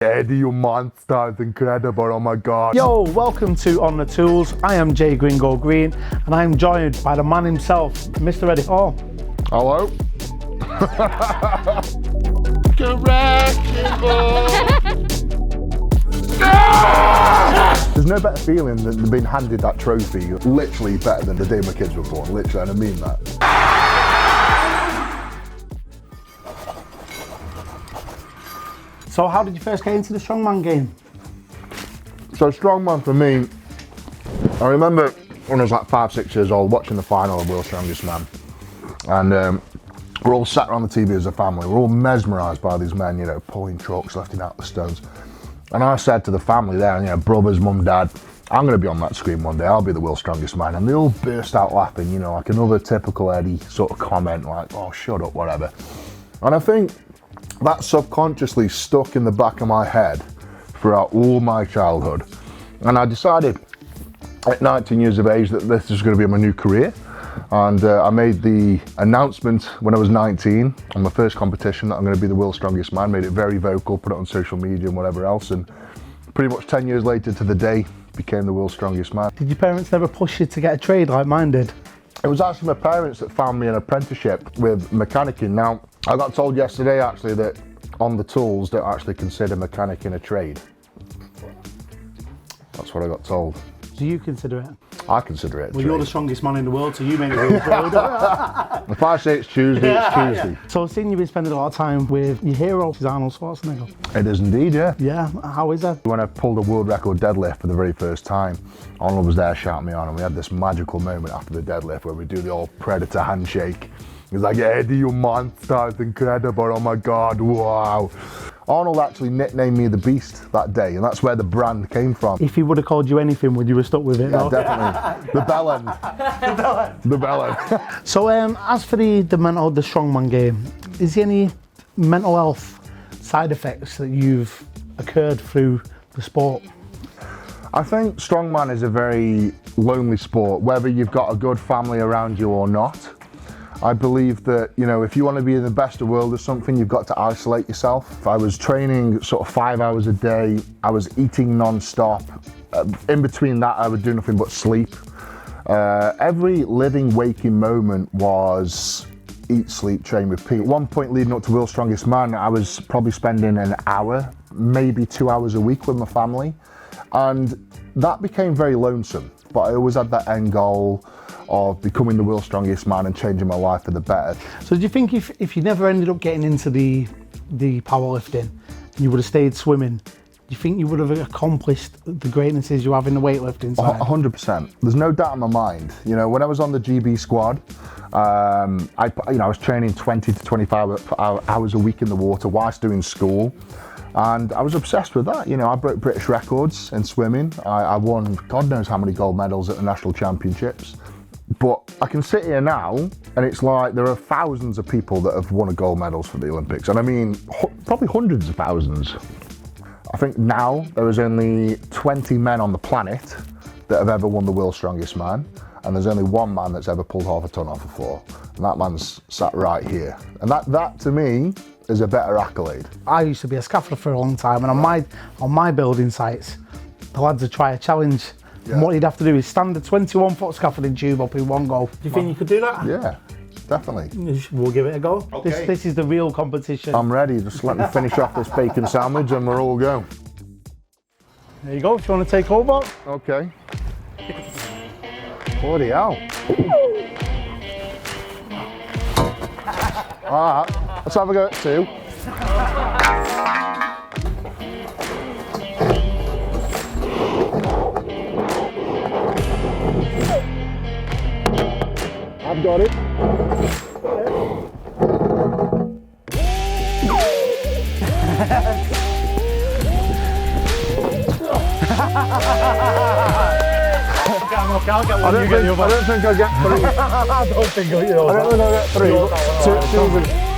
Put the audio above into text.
Eddie, you monster, it's incredible, oh my god. Yo, welcome to On The Tools. I am Gringo Green and I'm joined by the man himself, Mr. Eddie Hall. Hello? There's no better feeling than being handed that trophy, literally better than the day my kids were born, literally, and I mean that. So how did you first get into the strongman game? So strongman for me, I remember when I was like 5, 6 years old watching the final of World's Strongest Man, and we're all sat around the TV as a family, we're all mesmerised by these men, you know, pulling trucks, lifting out the stones. And I said to the family there, you know, brothers, mum, dad, I'm going to be on that screen one day, I'll be the world's strongest man. And they all burst out laughing, you know, like another typical Eddie sort of comment, like, oh, shut up, whatever. And I think that subconsciously stuck in the back of my head throughout all my childhood. And I decided at 19 years of age that this is going to be my new career. And I made the announcement when I was 19 on my first competition that I'm going to be the world's strongest man, made it very vocal, put it on social media and whatever else. And pretty much 10 years later to the day, became the world's strongest man. Did your parents never push you to get a trade like mine did? It was actually my parents that found me an apprenticeship with mechanicking. Now, I got told yesterday actually that On The Tools don't actually consider mechanicking a trade. That's what I got told. Do you consider it? I consider it a Well, trade. you're the strongest man in the world, so you make it a trade. If I say it's Tuesday, it's Tuesday. So I've seen you've been spending a lot of time with your hero, which is Arnold Schwarzenegger. It is indeed, yeah. Yeah, how is that? When I pulled a world record deadlift for the very first time, Arnold was there shouting me on, and we had this magical moment after the deadlift where we do the old predator handshake. He's like, Eddie, you monster, it's incredible, oh my God, wow. Arnold actually nicknamed me the Beast that day, and that's where the brand came from. If he would have called you anything, would you have stuck with it? Yeah, No? definitely. The bell end. The bell end. The bell end. So as for the strongman game, is there any mental health side effects that you've occurred through the sport? I think strongman is a very lonely sport, whether you've got a good family around you or not. I believe that, you know, if you want to be in the best of world or something, you've got to isolate yourself. I was training sort of 5 hours a day. I was eating non-stop. In between that, I would do nothing but sleep. Every living, waking moment was eat, sleep, train, repeat. At one point leading up to World's Strongest Man, I was probably spending an hour, maybe 2 hours a week with my family. And that became very lonesome, but I always had that end goal of becoming the world's strongest man and changing my life for the better. So do you think if you never ended up getting into the powerlifting and you would have stayed swimming, do you think you would have accomplished the greatnesses you have in the weightlifting side? 100%. There's no doubt in my mind. You know, when I was on the GB squad, I was training 20 to 25 hours a week in the water whilst doing school. And I was obsessed with that. You know, I broke British records in swimming. I won God knows how many gold medals at the national championships. But I can sit here now and it's like there are thousands of people that have won gold medals for the Olympics. And I mean, probably hundreds of thousands. I think now there is only 20 men on the planet that have ever won the world's strongest man. And there's only one man that's ever pulled half a ton off the floor. And that man's sat right here. And that to me is a better accolade. I used to be a scaffolder for a long time, and on my building sites, the lads would try a challenge. Yeah. And what you'd have to do is stand a 21-foot scaffolding tube up in one go. Do you think you could do that? Yeah, definitely. We'll give it a go. Okay. This is the real competition. I'm ready. Just let me finish off this bacon sandwich and we're all go. There you go, if you want to take over. Okay. Bloody hell. All right, let's have a go at 2. I've got it. I'll get one. I don't think I'll get 3. I don't think I'll get 3. I don't think I'll get 3. Two.